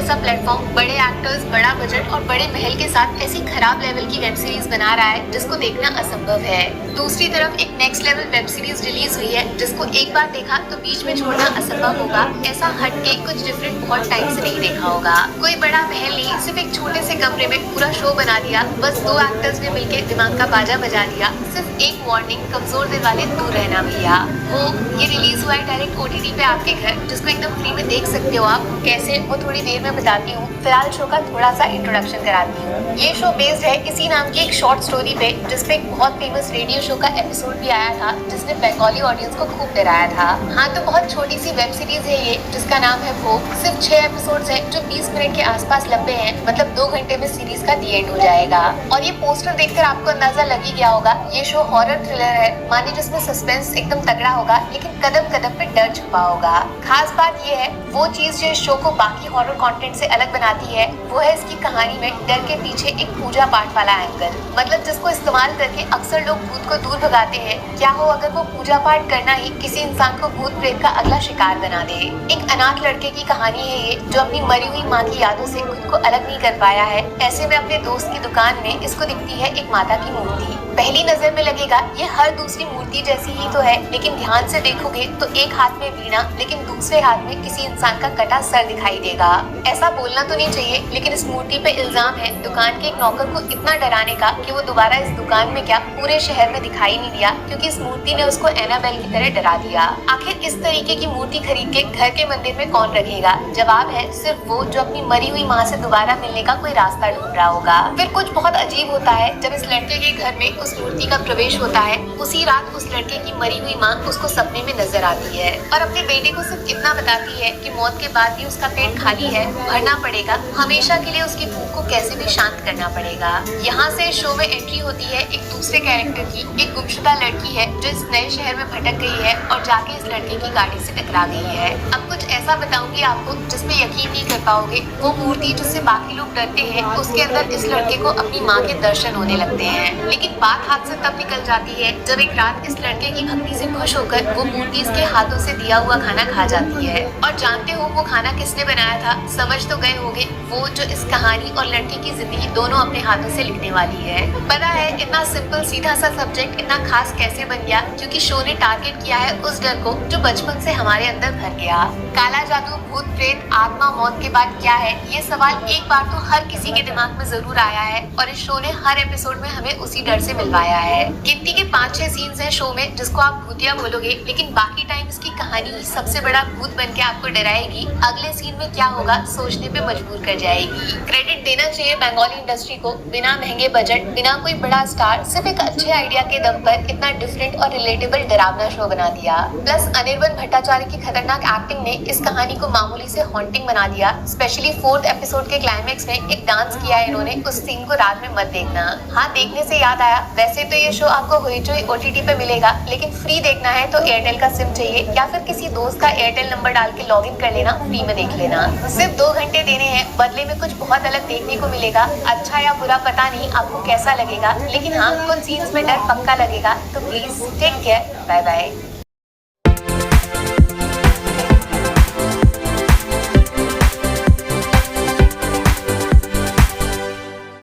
जैसा प्लेटफॉर्म बड़े एक्टर्स, बड़ा बजट और बड़े महल के साथ ऐसी खराब लेवल की वेब सीरीज बना रहा है जिसको देखना असंभव है। दूसरी तरफ एक next level web series release हुई है जिसको एक बार देखा तो बीच में छोड़ना असंभव होगा। ऐसा हटके कुछ डिफरेंट बहुत टाइम से नहीं देखा होगा। कोई बड़ा महल नहीं, सिर्फ एक छोटे से कमरे में पूरा शो बना दिया। बस 2 एक्टर्स ने मिलकर दिमाग का बाजा बजा दिया। सिर्फ एक वार्निंग, कमजोर दिल वाले दूर रहना भैया। वो ये रिलीज हुआ है डायरेक्ट OTT पे आपके घर, जिसको एकदम फ्री में देख सकते हो आप। कैसे वो थोड़ी देर में बताती हूँ। फिलहाल शो का थोड़ा सा इंट्रोडक्शन कराती हूँ। ये शो बेस्ड है इसी नाम की एक शॉर्ट स्टोरी पे, जिसपे एक बहुत फेमस रेडियो शो का एपिसोड भी आया था जिसने बंगाली ऑडियंस को खूब डराया था। हाँ, तो बहुत छोटी सी वेब सीरीज है ये, जिसका नाम है वो। सिर्फ 6 एपिसोड्स हैं जो 20 मिनट के आसपास लंबे हैं। मतलब 2 घंटे में सीरीज का दी एंड हो जाएगा। और ये पोस्टर देखकर आपको अंदाजा लग ही गया होगा, ये शो हॉरर थ्रिलर है, माने जिसमें सस्पेंस एकदम तगड़ा होगा लेकिन कदम कदम पे डर छुपा होगा। खास बात ये है, वो चीज जो इस शो को बाकी हॉरर कंटेंट से अलग बनाती है वो है इसकी कहानी में डर के पीछे एक पूजा पाठ वाला एंगल। मतलब जिसको इस्तेमाल करके अक्सर लोग भूत को दूर भगाते हैं। क्या हो अगर वो पूजा पाठ करना ही किसी इंसान को भूत प्रेत का अगला शिकार बना दे। एक अनाथ लड़के की कहानी है ये, जो अपनी मरी हुई माँ की यादों से खुद को अलग नहीं कर पाया है। ऐसे में अपने दोस्त की दुकान में इसको दिखती है एक माता की मूर्ति। पहली नजर में लगेगा ये हर दूसरी मूर्ति जैसी ही तो है, लेकिन ध्यान से देखोगे तो एक हाथ में वीणा लेकिन दूसरे हाथ में किसी इंसान का कटा सर दिखाई देगा। ऐसा बोलना तो नहीं चाहिए, लेकिन इस मूर्ति पे इल्जाम है दुकान के एक नौकर को इतना डराने का कि वो दोबारा इस दुकान में क्या पूरे शहर में दिखाई नहीं दिया, क्योंकि इस मूर्ति ने उसको एनाबेल की तरह डरा दिया। आखिर इस तरीके की मूर्ति खरीद के घर के मंदिर में कौन रखेगा? जवाब है सिर्फ वो जो अपनी मरी हुई माँ से दोबारा मिलने का कोई रास्ता ढूंढ रहा होगा। फिर कुछ बहुत अजीब होता है जब इस लड़के के घर में उस मूर्ति का प्रवेश होता है। उसी रात उस लड़के की मरी हुई माँ उसको सपने में नजर आती है और अपने बेटे को सिर्फ इतना बताती है कि मौत के बाद भी उसका पेट खाली है, भरना पड़ेगा, हमेशा के लिए उसकी भूख को कैसे भी शांत करना पड़ेगा। यहाँ से शो में एंट्री होती है एक दूसरे कैरेक्टर की। एक गुमशुदा लड़की है जो इस नए शहर में भटक गई है और जाके इस लड़के की गाड़ी से टकरा गई है। अब कुछ ऐसा बताऊंगी आपको जिसमें यकीन नहीं कर पाओगे। वो मूर्ति जिससे बाकी लोग डरते हैं, उसके अंदर इस लड़के को अपनी माँ के दर्शन होने लगते हैं। लेकिन बात हाथ से तब निकल जाती है जब एक रात इस लड़के की भक्ति से खुश होकर वो मूर्ति इसके हाथों से दिया हुआ खाना खा जाती है। और जानते हो वो खाना किसने बनाया था? समझ तो गए होंगे, वो जो इस कहानी और लड़की की जिंदगी दोनों अपने हाथों से लिखने वाली है। पता है इतना सिंपल सीधा सा सब्जेक्ट इतना खास कैसे बन गया? क्योंकि शो ने टारगेट किया है उस डर को जो बचपन से हमारे अंदर भर गया। काला जादू, भूत प्रेत, आत्मा, मौत के बाद क्या है? ये सवाल एक बार तो हर किसी के दिमाग में जरूर आया है और इस शो ने हर एपिसोड में हमें उसी डर से मिलवाया है। गिनती के 5-6 सीन्स हैं शो में जिसको आप भूतिया बोलोगे, लेकिन बाकी टाइम इसकी कहानी ही सबसे बड़ा भूत बन के आपको डराएगी। अगले सीन में क्या होगा सोचने पे मजबूर कर जाएगी। क्रेडिट देना चाहिए बंगाली इंडस्ट्री को। बिना महंगे बजट, बिना कोई बड़ा स्टार, सिर्फ एक अच्छे आइडिया के दम पर इतना डिफरेंट और रिलेटेबल डरावना शो बना दिया। प्लस अनिर्बन भट्टाचार्य की खतरनाक एक्टिंग ने इस कहानी को मामूली से हॉन्टिंग बना दिया। स्पेशली 4th एपिसोड के क्लाइमेक्स में एक डांस किया है इन्होंने, उस सीन को रात में मत देखना। हाँ, देखने से याद आया, वैसे तो ये शो आपको होइचोई OTT पे मिलेगा, लेकिन फ्री देखना है तो एयरटेल का सिम चाहिए या फिर किसी दोस्त का एयरटेल नंबर डाल के लॉगिन कर लेना, फ्री में देख लेना। सिर्फ 2 घंटे देने हैं, बदले में कुछ बहुत अलग देखने को मिलेगा। अच्छा या बुरा पता नहीं आपको कैसा लगेगा, लेकिन हाँ कुछ सीन्स में डर पक्का लगेगा। तो please take care, bye bye.